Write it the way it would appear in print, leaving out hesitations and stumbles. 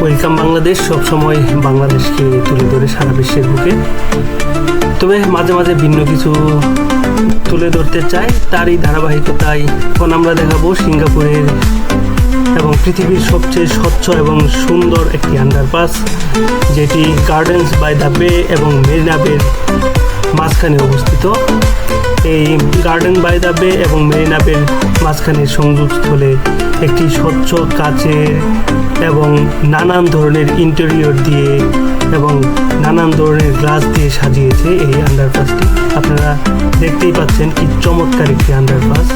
Welcome Bangladesh সবসময় বাংলাদেশকে তুলে ধরে সারা বিশ্বের বুকে। তবে মাঝে মাঝে ভিন্ন কিছু তুলে ধরতে চাই, তারই ধারাবাহিকতায় এখন আমরা দেখাবো সিঙ্গাপুরের এবং পৃথিবীর সবচেয়ে স্বচ্ছ এবং সুন্দর একটি আন্ডারপাস, যেটি গার্ডেন্স বাই দ্য বে এবং মেরিনা বের মাঝখানে অবস্থিত। এই গার্ডেন বাই দ্য বে এবং মেরিনা বের মাঝখানের সংযোগস্থলে একটি স্বচ্ছ কাচের এবং নানান ধরনের ইন্টেরিয়র দিয়ে এবং নানান ধরনের গ্লাস দিয়ে সাজিয়েছে এই আন্ডারপাসটি। আপনারা দেখতেই পাচ্ছেন কি চমৎকার একটি আন্ডারপাস।